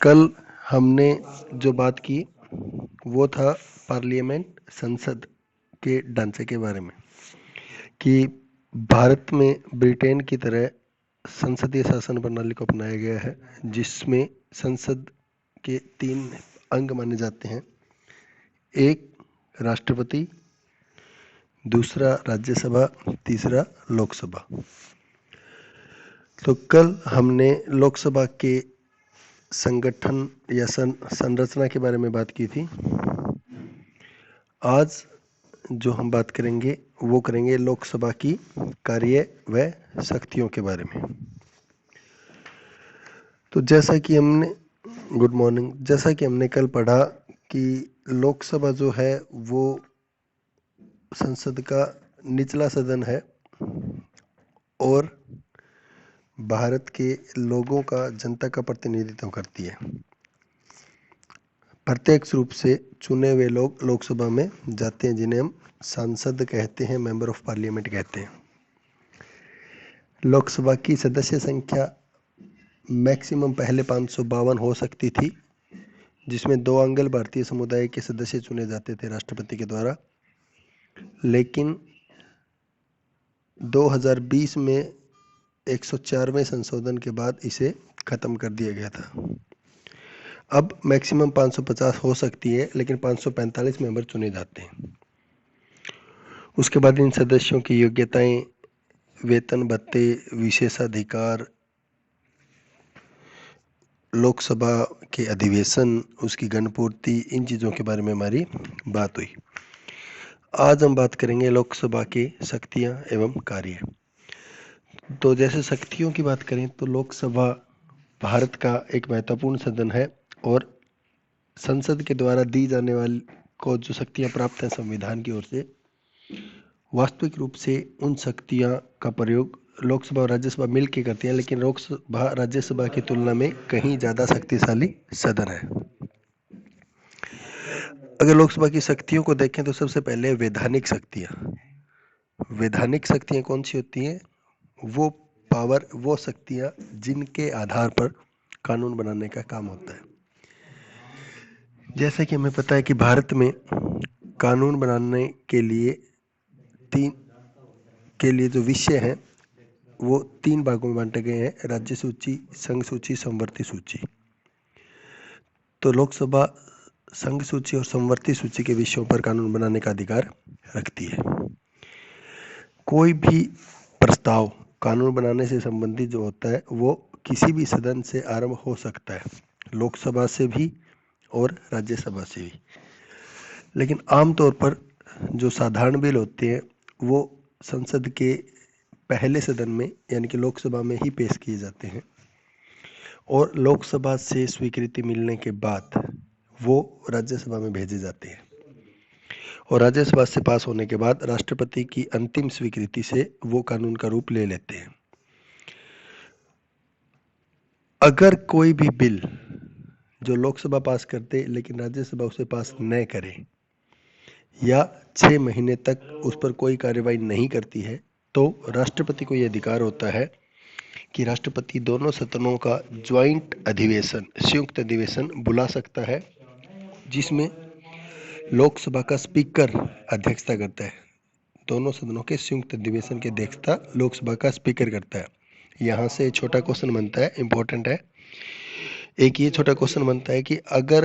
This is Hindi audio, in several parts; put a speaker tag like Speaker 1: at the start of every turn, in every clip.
Speaker 1: कल हमने जो बात की वो था पार्लियामेंट संसद के ढांचे के बारे में कि भारत में ब्रिटेन की तरह संसदीय शासन प्रणाली को अपनाया गया है जिसमें संसद के 3 अंग माने जाते हैं। एक राष्ट्रपति, दूसरा राज्यसभा, तीसरा लोकसभा। तो कल हमने लोकसभा के संगठन या संरचना के बारे में बात की थी। आज जो हम बात करेंगे वो करेंगे लोकसभा की कार्य व शक्तियों के बारे में। तो जैसा कि हमने कल पढ़ा कि लोकसभा जो है वो संसद का निचला सदन है और भारत के लोगों का, जनता का प्रतिनिधित्व करती है। प्रत्यक्ष रूप से चुने हुए लोग लोकसभा में जाते हैं जिन्हें हम सांसद कहते हैं, मेंबर ऑफ पार्लियामेंट कहते हैं। लोकसभा की सदस्य संख्या मैक्सिमम पहले 552 हो सकती थी, जिसमें 2 अंगल भारतीय समुदाय के सदस्य चुने जाते थे राष्ट्रपति के द्वारा। लेकिन 2020 में 104वें संशोधन के बाद इसे खत्म कर दिया गया था। अब मैक्सिमम 550 हो सकती है, लेकिन 545 मेंबर चुने जाते हैं। उसके बाद इन सदस्यों की योग्यताएं, वेतन भत्ते, विशेषाधिकार, लोकसभा के अधिवेशन, उसकी गणपूर्ति, इन चीज़ों के बारे में हमारी बात हुई। आज हम बात करेंगे लोकसभा की शक्तियां एवं कार्य। तो जैसे शक्तियों की बात करें तो लोकसभा भारत का एक महत्वपूर्ण सदन है और संसद के द्वारा दी जाने वाली को जो शक्तियां प्राप्त हैं संविधान की ओर से, वास्तविक रूप से उन शक्तियां का प्रयोग लोकसभा और राज्यसभा मिलकर करती हैं, लेकिन लोकसभा राज्यसभा की तुलना में कहीं ज़्यादा शक्तिशाली सदन है। अगर लोकसभा की शक्तियों को देखें तो सबसे पहले वैधानिक शक्तियां कौन सी होती हैं? वो शक्तियां जिनके आधार पर कानून बनाने का काम होता है। जैसे कि हमें पता है कि भारत में कानून बनाने के लिए जो विषय हैं वो 3 भागों में बांटे गए हैं: राज्य सूची, संघ सूची, समवर्ती सूची। तो लोकसभा संघ सूची और समवर्ती सूची के विषयों पर कानून बनाने का अधिकार रखती है। कोई भी प्रस्ताव कानून बनाने से संबंधित जो होता है वो किसी भी सदन से आरंभ हो सकता है, लोकसभा से भी और राज्यसभा से भी। लेकिन आमतौर पर जो साधारण बिल होते हैं वो संसद के पहले सदन में यानी कि लोकसभा में ही पेश किए जाते हैं और लोकसभा से स्वीकृति मिलने के बाद वो राज्यसभा में भेजे जाते हैं और राज्यसभा से पास होने के बाद राष्ट्रपति की अंतिम स्वीकृति से वो कानून का रूप ले लेते हैं। अगर कोई भी बिल जो लोकसभा पास करते लेकिन राज्यसभा उसे पास न करे या 6 महीने तक उस पर कोई कार्यवाही नहीं करती है तो राष्ट्रपति को यह अधिकार होता है कि राष्ट्रपति दोनों सदनों का ज्वाइंट अधिवेशन, संयुक्त अधिवेशन बुला सकता है, जिसमें लोकसभा का स्पीकर अध्यक्षता करता है। दोनों सदनों के संयुक्त अधिवेशन की अध्यक्षता लोकसभा का स्पीकर करता है। यहाँ से छोटा क्वेश्चन बनता है, इंपॉर्टेंट है। एक ये छोटा क्वेश्चन बनता है कि अगर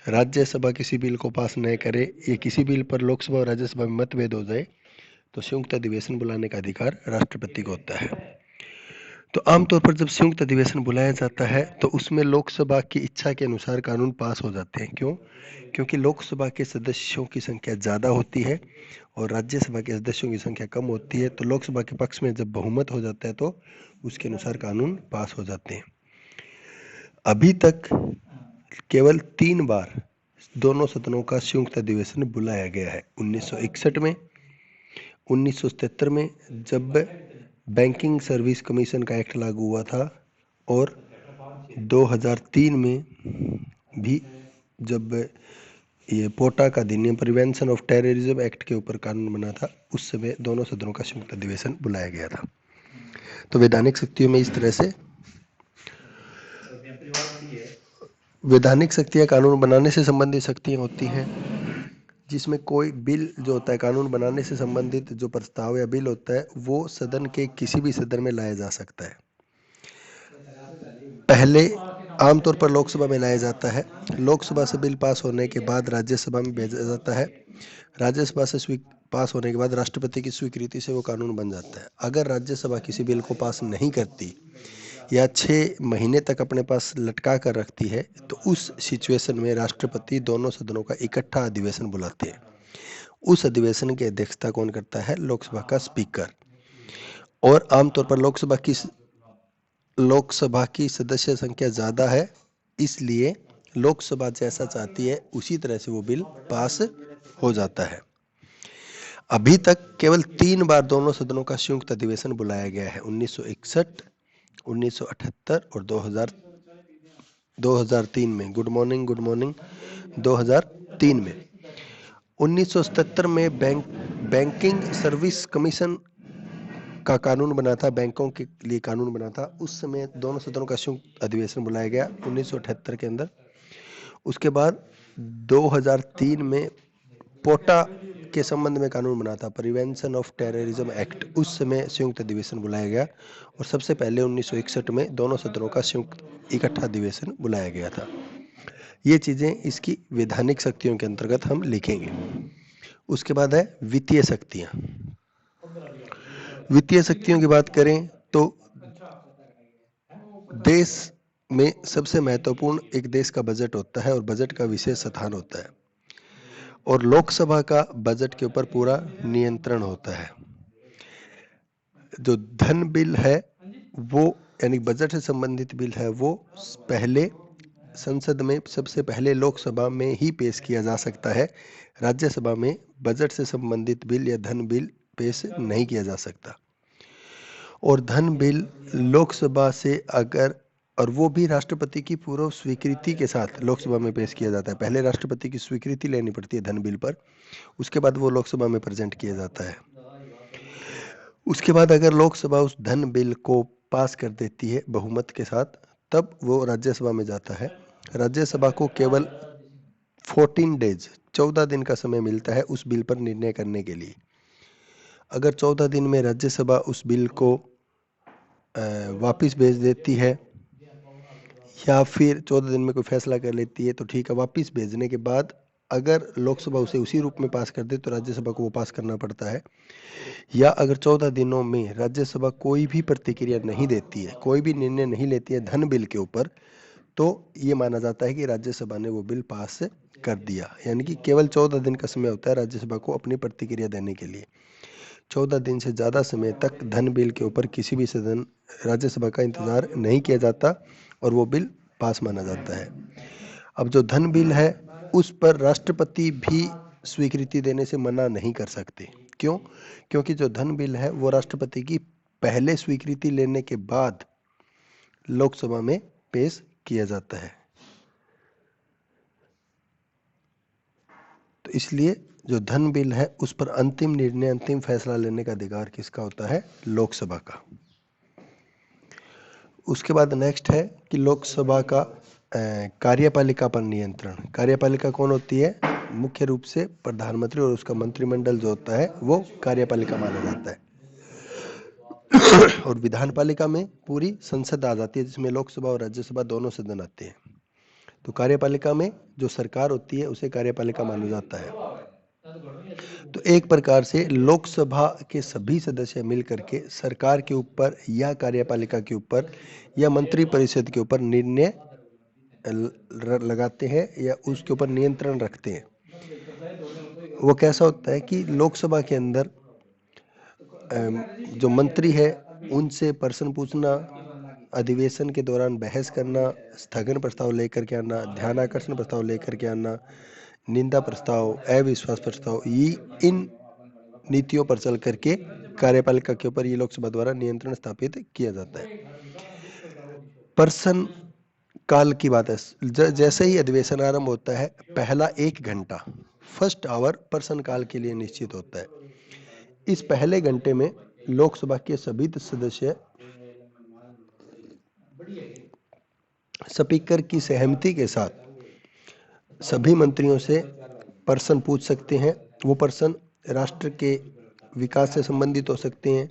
Speaker 1: राज्यसभा किसी बिल को पास न करे या किसी बिल पर लोकसभा और राज्यसभा में मतभेद हो जाए तो संयुक्त अधिवेशन बुलाने का अधिकार राष्ट्रपति को होता है। तो आमतौर पर जब संयुक्त अधिवेशन बुलाया जाता है तो उसमें लोकसभा की इच्छा के अनुसार कानून पास हो जाते हैं। क्यों? क्योंकि लोकसभा के सदस्यों की संख्या ज़्यादा होती है और राज्यसभा के सदस्यों की संख्या कम होती है। तो लोकसभा के पक्ष में जब बहुमत हो जाता है तो उसके अनुसार कानून पास हो जाते हैं। अभी तक केवल 3 बार दोनों सदनों का संयुक्त अधिवेशन बुलाया गया है। 1961 में, 1977 में जब बैंकिंग सर्विस कमीशन का एक्ट लागू हुआ था और 2003 में भी जब ये पोटा का अधिनियम, प्रिवेंशन ऑफ टेररिज्म एक्ट के ऊपर कानून बना था, उस समय दोनों सदनों का संयुक्त अधिवेशन बुलाया गया था। तो वैधानिक शक्तियों में इस तरह से वैधानिक शक्तियां कानून बनाने से संबंधित शक्तियां होती हैं, जिसमें कोई बिल जो होता है कानून बनाने से संबंधित जो प्रस्ताव या बिल होता है वो सदन के किसी भी सदन में लाया जा सकता है। पहले आमतौर पर लोकसभा में लाया जाता है। लोकसभा से बिल पास होने के बाद राज्यसभा में भेजा जाता है। राज्यसभा से पास होने के बाद राष्ट्रपति की स्वीकृति से वो कानून बन जाता है। अगर राज्यसभा किसी बिल को पास नहीं करती या 6 महीने तक अपने पास लटका कर रखती है तो उस सिचुएशन में राष्ट्रपति दोनों सदनों का इकट्ठा अधिवेशन बुलाते हैं। उस अधिवेशन की अध्यक्षता कौन करता है? लोकसभा का स्पीकर। और आमतौर पर लोकसभा की सदस्य संख्या ज़्यादा है, इसलिए लोकसभा जैसा चाहती है उसी तरह से वो बिल पास हो जाता है। अभी तक केवल 3 बार दोनों सदनों का संयुक्त अधिवेशन बुलाया गया है, 1961, 1978 और 2003 में। गुड मॉर्निंग 2003 में। 1977 में बैंकिंग सर्विस कमीशन का कानून बना था, बैंकों के लिए कानून बना था। उस समय दोनों सदनों का संयुक्त अधिवेशन बुलाया गया 1978 के अंदर। उसके बाद 2003 में पोटा के संबंध में कानून बना था, प्रिवेंशन ऑफ टेररिज्म एक्ट। उस समय संयुक्त अधिवेशन बुलाया गया और सबसे पहले 1961 में दोनों सदनों का संयुक्त इकट्ठा अधिवेशन बुलाया गया था। ये चीजें इसकी वैधानिक शक्तियों के अंतर्गत हम लिखेंगे। उसके बाद है वित्तीय शक्तियां। वित्तीय शक्तियों की बात करें तो देश में सबसे महत्वपूर्ण एक देश का बजट होता है और बजट का विशेष स्थान होता है और लोकसभा का बजट के ऊपर पूरा नियंत्रण होता है। जो धन बिल है वो यानी बजट से संबंधित बिल है वो पहले संसद में सबसे पहले लोकसभा में ही पेश किया जा सकता है। राज्यसभा में बजट से संबंधित बिल या धन बिल पेश नहीं किया जा सकता। और धन बिल लोकसभा से अगर और वो भी राष्ट्रपति की पूर्व स्वीकृति के साथ लोकसभा में पेश किया जाता है। पहले राष्ट्रपति की स्वीकृति लेनी पड़ती है धन बिल पर, उसके बाद वो लोकसभा में प्रेजेंट किया जाता है। उसके बाद अगर लोकसभा उस धन बिल को पास कर देती है बहुमत के साथ, तब वो राज्यसभा में जाता है। राज्यसभा को केवल 14 डेज 14 दिन का समय मिलता है उस बिल पर निर्णय करने के लिए। अगर 14 दिन में राज्यसभा उस बिल को वापस भेज देती है या फिर 14 दिन में कोई फैसला कर लेती है तो ठीक है। वापस भेजने के बाद अगर लोकसभा उसे उसी रूप में पास कर दे तो राज्यसभा को वो पास करना पड़ता है। या अगर 14 दिनों में राज्यसभा कोई भी प्रतिक्रिया नहीं देती है, कोई भी निर्णय नहीं लेती है धन बिल के ऊपर, तो ये माना जाता है कि राज्यसभा ने वो बिल पास कर दिया। यानी कि केवल 14 दिन का समय होता है राज्यसभा को अपनी प्रतिक्रिया देने के लिए। 14 दिन से ज़्यादा समय तक धन बिल के ऊपर किसी भी सदन राज्यसभा का इंतजार नहीं किया जाता और वो बिल पास माना जाता है। अब जो धन बिल है उस पर राष्ट्रपति भी स्वीकृति देने से मना नहीं कर सकते। क्यों? क्योंकि जो धन बिल है वो राष्ट्रपति की पहले स्वीकृति लेने के बाद लोकसभा में पेश किया जाता है। तो इसलिए जो धन बिल है उस पर अंतिम निर्णय, अंतिम फैसला लेने का अधिकार किसका होता है? लोकसभा का। उसके बाद नेक्स्ट है कि लोकसभा का कार्यपालिका पर नियंत्रण। कार्यपालिका कौन होती है? मुख्य रूप से प्रधानमंत्री और उसका मंत्रिमंडल जो होता है वो कार्यपालिका माना जाता है। और विधानपालिका में पूरी संसद आ जाती है जिसमें लोकसभा और राज्यसभा दोनों सदन आते हैं। तो कार्यपालिका में जो सरकार होती है उसे कार्यपालिका माना जाता है। तो एक प्रकार से लोकसभा के सभी सदस्य मिलकर के सरकार के ऊपर या कार्यपालिका के ऊपर या मंत्रिपरिषद के ऊपर निर्णय लगाते हैं या उसके ऊपर नियंत्रण रखते हैं। वो कैसा होता है कि लोकसभा के अंदर जो मंत्री है उनसे प्रश्न पूछना, अधिवेशन के दौरान बहस करना, स्थगन प्रस्ताव लेकर के आना, ध्यान आकर्षण प्रस्ताव लेकर के आना, निंदा प्रस्ताव, अविश्वास प्रस्ताव, ये इन नीतियों पर चल करके कार्यपालिका के ऊपर ये लोकसभा द्वारा नियंत्रण स्थापित किया जाता है। प्रश्न काल की बात है, जैसे ही अधिवेशन आरंभ होता है पहला 1 घंटा फर्स्ट आवर प्रश्न काल के लिए निश्चित होता है। इस पहले घंटे में लोकसभा के सभी सदस्य स्पीकर की सहमति के साथ सभी मंत्रियों से प्रश्न पूछ सकते हैं। वो प्रश्न राष्ट्र के विकास से संबंधित हो सकते हैं,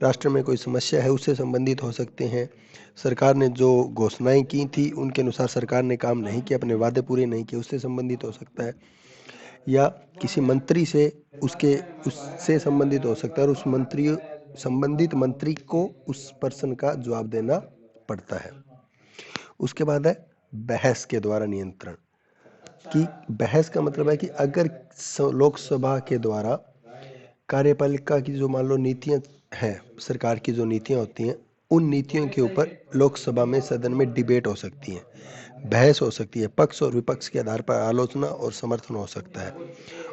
Speaker 1: राष्ट्र में कोई समस्या है उससे संबंधित हो सकते हैं, सरकार ने जो घोषणाएं की थी उनके अनुसार सरकार ने काम नहीं किया, अपने वादे पूरे नहीं किए, उससे संबंधित हो सकता है, या किसी मंत्री से उससे संबंधित हो सकता है, और उस संबंधित मंत्री को उस प्रश्न का जवाब देना पड़ता है। उसके बाद है बहस के द्वारा नियंत्रण। कि बहस का मतलब है कि अगर लोकसभा के द्वारा कार्यपालिका की जो मान लो नीतियां हैं, सरकार की जो नीतियां होती हैं, उन नीतियों के ऊपर लोकसभा में सदन में डिबेट हो सकती है, बहस हो सकती है, पक्ष और विपक्ष के आधार पर आलोचना और समर्थन हो सकता है।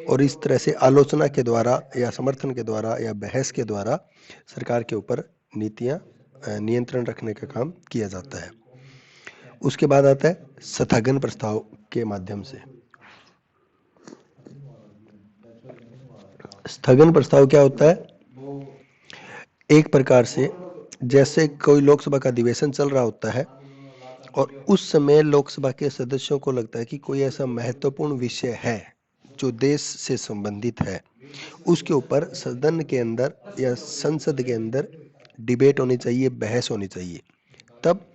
Speaker 1: और इस तरह से आलोचना के द्वारा या समर्थन के द्वारा या बहस के द्वारा सरकार के ऊपर नीतियां नियंत्रण रखने का काम किया जाता है। उसके बाद आता है स्थगन प्रस्ताव के माध्यम से। स्थगन प्रस्ताव क्या होता है? एक प्रकार से जैसे कोई लोकसभा का अधिवेशन चल रहा होता है और उस समय लोकसभा के सदस्यों को लगता है कि कोई ऐसा महत्वपूर्ण विषय है जो देश से संबंधित है, उसके ऊपर सदन के अंदर या संसद के अंदर डिबेट होनी चाहिए, बहस होनी चाहिए, तब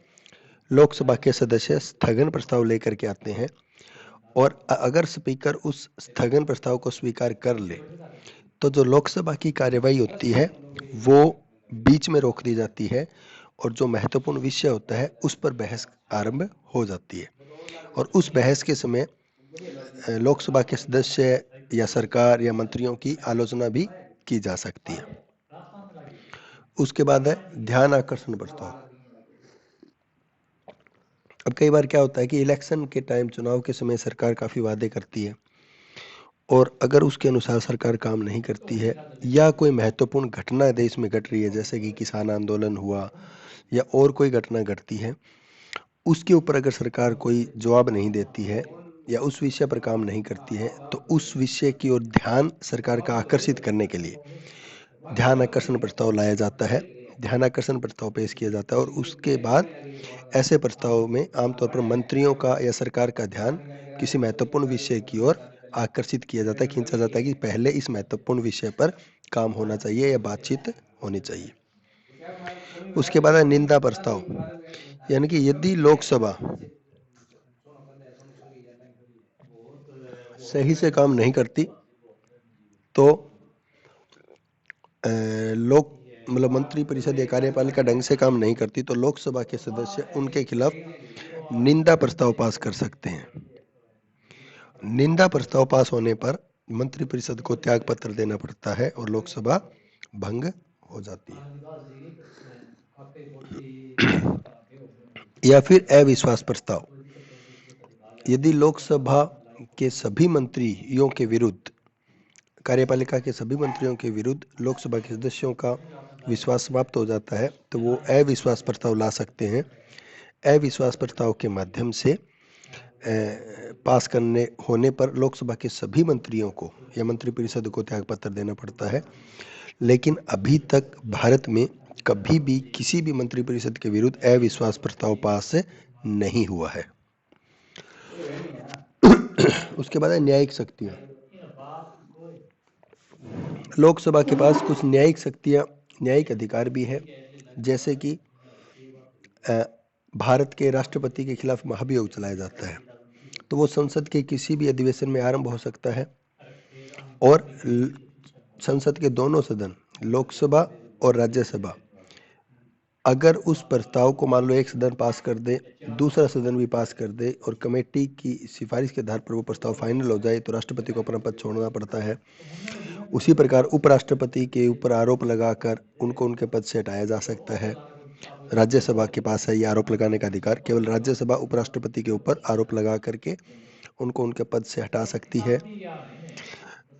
Speaker 1: लोकसभा के सदस्य स्थगन प्रस्ताव लेकर के आते हैं। और अगर स्पीकर उस स्थगन प्रस्ताव को स्वीकार कर ले तो जो लोकसभा की कार्यवाही होती है वो बीच में रोक दी जाती है और जो महत्वपूर्ण विषय होता है उस पर बहस आरंभ हो जाती है। और उस बहस के समय लोकसभा के सदस्य या सरकार या मंत्रियों की आलोचना भी की जा सकती है। उसके बाद है ध्यान आकर्षण प्रस्ताव। अब कई बार क्या होता है कि इलेक्शन के टाइम, चुनाव के समय सरकार काफ़ी वादे करती है और अगर उसके अनुसार सरकार काम नहीं करती है या कोई महत्वपूर्ण घटना देश में घट रही है, जैसे कि किसान आंदोलन हुआ या और कोई घटना घटती है, उसके ऊपर अगर सरकार कोई जवाब नहीं देती है या उस विषय पर काम नहीं करती है तो उस विषय की ओर ध्यान सरकार का आकर्षित करने के लिए ध्यान आकर्षण प्रस्ताव लाया जाता है, ध्यान आकर्षण प्रस्ताव पेश किया जाता है। और उसके बाद ऐसे प्रस्ताव में आमतौर पर मंत्रियों का या सरकार का ध्यान किसी महत्वपूर्ण विषय की ओर आकर्षित किया जाता है, खींचा जाता है कि पहले इस महत्वपूर्ण विषय पर काम होना चाहिए या बातचीत होनी चाहिए। उसके बाद है निंदा प्रस्ताव, यानी कि यदि लोकसभा सही से काम नहीं करती तो मतलब मंत्री परिषद या कार्यपालिका ढंग से काम नहीं करती तो लोकसभा के सदस्य उनके खिलाफ निंदा प्रस्ताव पास कर सकते हैं। निंदा प्रस्ताव पास होने पर मंत्रिपरिषद को त्याग पत्र देना पड़ता है और लोकसभा भंग हो जाती है। या फिर अविश्वास प्रस्ताव, यदि लोकसभा के सभी मंत्रियों के विरुद्ध, कार्यपालिका के सभी मंत्रियों के विरुद्ध लोकसभा के सदस्यों का विश्वास समाप्त हो जाता है तो वो अविश्वास प्रस्ताव ला सकते हैं। अविश्वास प्रस्ताव के माध्यम से पास करने होने पर लोकसभा के सभी मंत्रियों को या मंत्रिपरिषद को त्यागपत्र देना पड़ता है। लेकिन अभी तक भारत में कभी भी किसी भी मंत्रिपरिषद के विरुद्ध अविश्वास प्रस्ताव पास नहीं हुआ है। उसके बाद है न्यायिक शक्तियां। लोकसभा के पास कुछ न्यायिक शक्तियां, न्यायिक अधिकार भी है, जैसे कि भारत के राष्ट्रपति के खिलाफ महाभियोग चलाया जाता है तो वो संसद के किसी भी अधिवेशन में आरंभ हो सकता है। और संसद के दोनों सदन, लोकसभा और राज्यसभा, अगर उस प्रस्ताव को मान लो एक सदन पास कर दे, दूसरा सदन भी पास कर दे और कमेटी की सिफारिश के आधार पर वो प्रस्ताव फाइनल हो जाए तो राष्ट्रपति को अपना पद छोड़ना पड़ता है। उसी प्रकार उपराष्ट्रपति के ऊपर आरोप लगाकर उनको उनके पद से हटाया जा सकता है। राज्यसभा के पास है ये आरोप लगाने का अधिकार, केवल राज्यसभा उपराष्ट्रपति के ऊपर आरोप लगा करके उनको उनके पद से हटा सकती है।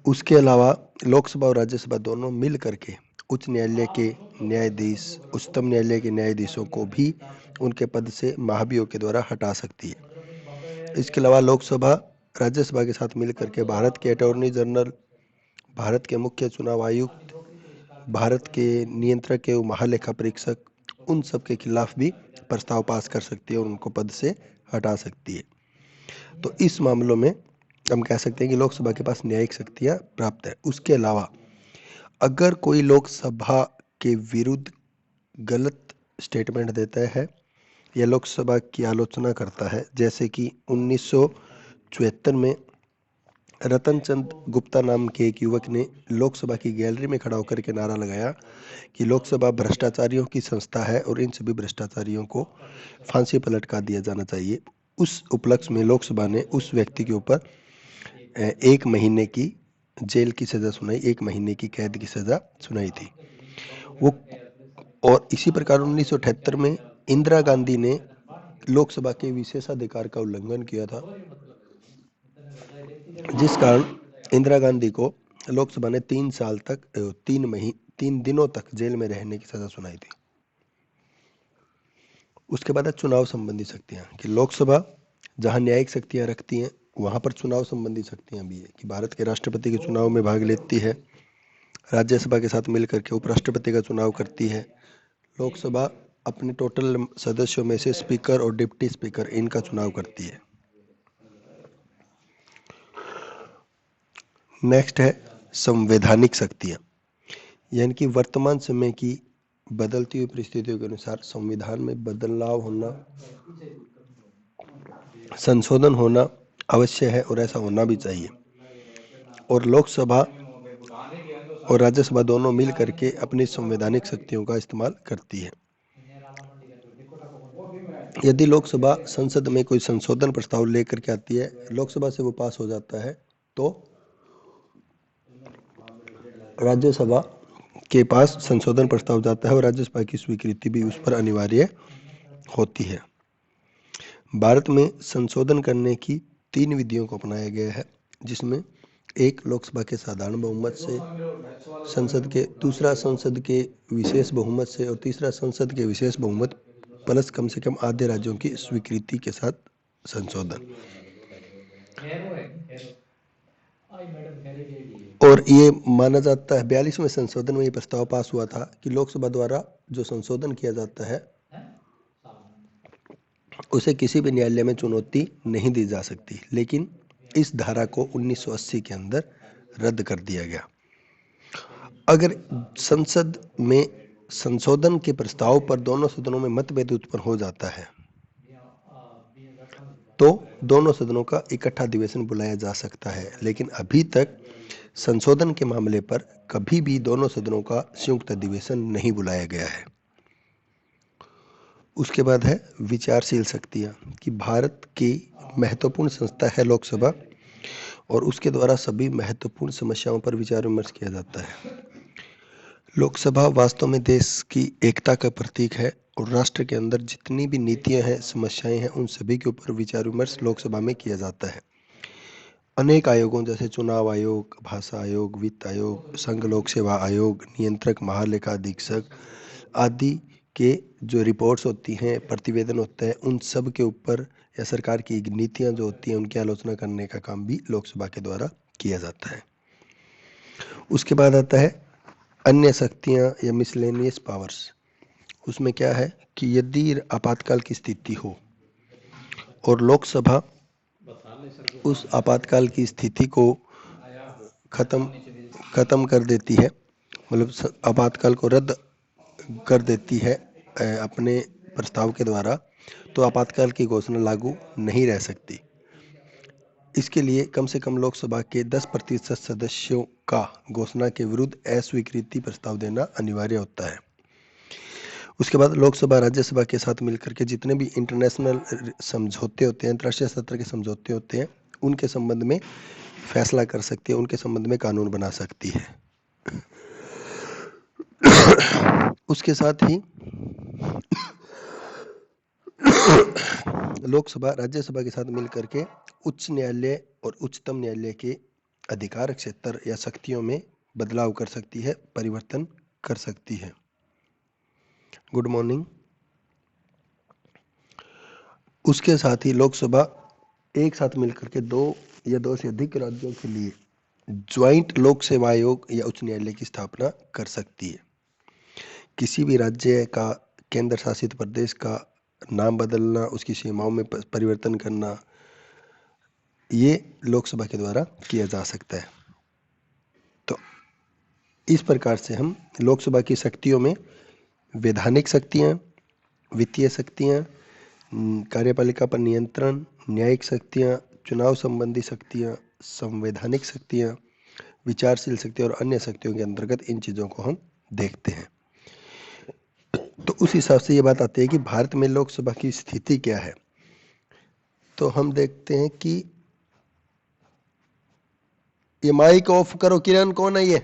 Speaker 1: उसके अलावा लोकसभा और राज्यसभा दोनों मिल करके उच्च न्यायालय के न्यायाधीश, उच्चतम न्यायालय के न्यायाधीशों को भी उनके पद से महाभियोग के द्वारा हटा सकती है। इसके अलावा लोकसभा राज्यसभा के साथ मिल करके भारत के अटॉर्नी जनरल, भारत के मुख्य चुनाव आयुक्त, भारत के नियंत्रक एवं महालेखा परीक्षक उन सब के खिलाफ भी प्रस्ताव पास कर सकती है और उनको पद से हटा सकती है। तो इस मामलों में हम कह सकते हैं कि लोकसभा के पास न्यायिक शक्तियां प्राप्त है। उसके अलावा अगर कोई लोकसभा के विरुद्ध गलत स्टेटमेंट देता है या लोकसभा की आलोचना करता है, जैसे कि 1974 में रतन चंद गुप्ता नाम के एक युवक ने लोकसभा की गैलरी में खड़ा होकर के नारा लगाया कि लोकसभा भ्रष्टाचारियों की संस्था है और इन सभी भ्रष्टाचारियों को फांसी पर लटका दिया जाना चाहिए। उस उपलक्ष्य में लोकसभा ने उस व्यक्ति के ऊपर 1 महीने की जेल की सजा सुनाई, 1 महीने की कैद की सजा सुनाई थी वो। और इसी प्रकार 1978 में इंदिरा गांधी ने लोकसभा के विशेषाधिकार का उल्लंघन किया था, जिस कारण इंदिरा गांधी को लोकसभा ने 3 साल तक 3 दिनों तक जेल में रहने की सजा सुनाई थी। उसके बाद है चुनाव संबंधी शक्तियां, कि लोकसभा जहां न्यायिक शक्तियां रखती हैं वहां पर चुनाव संबंधी शक्तियां भी है, कि भारत के राष्ट्रपति के चुनाव में भाग लेती है, राज्यसभा के साथ मिलकर के उपराष्ट्रपति का चुनाव करती है। लोकसभा अपने टोटल सदस्यों में से स्पीकर और डिप्टी स्पीकर इनका चुनाव करती है। नेक्स्ट है संवैधानिक शक्तियां, यानी कि वर्तमान समय की बदलती हुई परिस्थितियों के अनुसार संविधान में बदलाव होना, संशोधन होना आवश्यक है और ऐसा होना भी चाहिए। और लोकसभा और राज्यसभा दोनों मिल करके अपनी संवैधानिक शक्तियों का इस्तेमाल करती है। यदि लोकसभा संसद में कोई संशोधन प्रस्ताव लेकर के आती है, लोकसभा से वो पास हो जाता है, तो राज्यसभा के पास संशोधन प्रस्ताव जाता है और राज्यसभा की स्वीकृति भी उस पर अनिवार्य होती है। भारत में संशोधन करने की 3 विधियों को अपनाया गया है, जिसमें एक लोकसभा के साधारण बहुमत से, दूसरा संसद के विशेष बहुमत से और तीसरा संसद के विशेष बहुमत प्लस कम से कम आधे राज्यों की स्वीकृति के साथ संशोधन। और ये माना जाता है 42वें संशोधन में ये प्रस्ताव पास हुआ था कि लोकसभा द्वारा जो संशोधन किया जाता है उसे किसी भी न्यायालय में चुनौती नहीं दी जा सकती, लेकिन इस धारा को 1980 के अंदर रद्द कर दिया गया। अगर संसद में संशोधन के प्रस्ताव पर दोनों सदनों में मतभेद उत्पन्न हो जाता है तो दोनों सदनों का इकट्ठा अधिवेशन बुलाया जा सकता है, लेकिन अभी तक संशोधन के मामले पर कभी भी दोनों सदनों का संयुक्त अधिवेशन नहीं बुलाया गया है। उसके बाद है विचारशील शक्तियां, कि भारत की महत्वपूर्ण संस्था है लोकसभा और उसके द्वारा सभी महत्वपूर्ण समस्याओं पर विचार विमर्श किया जाता है। लोकसभा वास्तव में देश की एकता का प्रतीक है और राष्ट्र के अंदर जितनी भी नीतियां हैं, समस्याएं हैं, उन सभी के ऊपर विचार विमर्श लोकसभा में किया जाता है। अनेक आयोगों जैसे चुनाव आयोग, भाषा आयोग, वित्त आयोग, संघ लोक सेवा आयोग, नियंत्रक महालेखा अधीक्षक आदि के जो रिपोर्ट्स होती हैं, प्रतिवेदन होते हैं, उन सब के ऊपर या सरकार की नीतियां जो होती हैं उनकी आलोचना करने का काम भी लोकसभा के द्वारा किया जाता है। उसके बाद आता है अन्य शक्तियां या मिसलेनियस पावर्स। उसमें क्या है कि यदि आपातकाल की स्थिति हो और लोकसभा उस आपातकाल की स्थिति को खत्म कर देती है, मतलब आपातकाल को रद्द कर देती है अपने प्रस्ताव के द्वारा, तो आपातकाल की घोषणा लागू नहीं रह सकती। इसके लिए कम से कम लोकसभा के 10% सदस्यों का घोषणा के विरुद्ध अस्वीकृति प्रस्ताव देना अनिवार्य होता है। उसके बाद लोकसभा राज्यसभा के साथ मिलकर के जितने भी इंटरनेशनल समझौते होते हैं, अंतर्राष्ट्रीय स्तर के समझौते होते हैं, उनके संबंध में फैसला कर सकती है, उनके संबंध में कानून बना सकती है। उसके साथ ही लोकसभा राज्यसभा के साथ मिलकर के उच्च न्यायालय और उच्चतम न्यायालय के अधिकार क्षेत्र या शक्तियों में बदलाव कर सकती है, परिवर्तन कर सकती है। Good morning. उसके साथ ही लोकसभा एक साथ मिलकर के 2 या 2 से अधिक राज्यों के लिए ज्वाइंट लोक सेवा आयोग या उच्च न्यायालय की स्थापना कर सकती है। किसी भी राज्य केंद्र शासित प्रदेश का नाम बदलना, उसकी सीमाओं में परिवर्तन करना, ये लोकसभा के द्वारा किया जा सकता है। तो इस प्रकार से हम लोकसभा की शक्तियों में वैधानिक शक्तियाँ, वित्तीय शक्तियाँ, कार्यपालिका पर नियंत्रण, न्यायिक शक्तियाँ, चुनाव संबंधी शक्तियाँ, संवैधानिक शक्तियाँ, विचारशील शक्तियाँ और अन्य शक्तियों के अंतर्गत इन चीज़ों को हम देखते हैं। तो उस हिसाब से ये बात आती है कि भारत में लोकसभा की स्थिति क्या है। तो हम देखते हैं कि ये माइक ऑफ करो किरण, कौन है ये,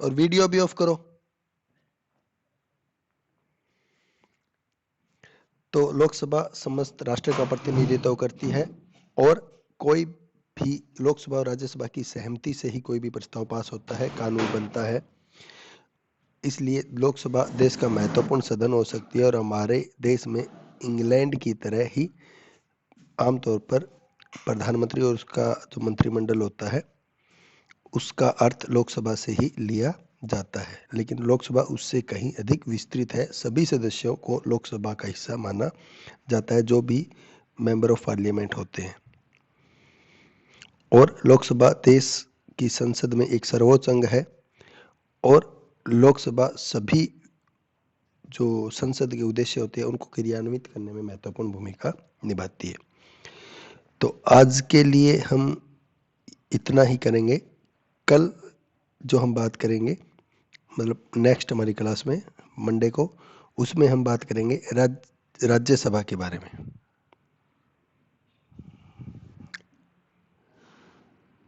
Speaker 1: और वीडियो भी ऑफ करो। तो लोकसभा समस्त राष्ट्र का प्रतिनिधित्व करती है और कोई भी लोकसभा और राज्यसभा की सहमति से ही कोई भी प्रस्ताव पास होता है, कानून बनता है। इसलिए लोकसभा देश का महत्वपूर्ण सदन हो सकती है और हमारे देश में इंग्लैंड की तरह ही आमतौर पर प्रधानमंत्री और उसका जो मंत्रिमंडल होता है उसका अर्थ लोकसभा से ही लिया जाता है। लेकिन लोकसभा उससे कहीं अधिक विस्तृत है। सभी सदस्यों को लोकसभा का हिस्सा माना जाता है, जो भी मेंबर ऑफ पार्लियामेंट होते हैं। और लोकसभा देश की संसद में एक सर्वोच्च अंग है और लोकसभा सभी जो संसद के उद्देश्य होते हैं उनको क्रियान्वित करने में महत्वपूर्ण भूमिका निभाती है। तो आज के लिए हम इतना ही करेंगे। कल जो हम बात करेंगे, मतलब नेक्स्ट हमारी क्लास में मंडे को, उसमें हम बात करेंगे राज्यसभा के बारे में।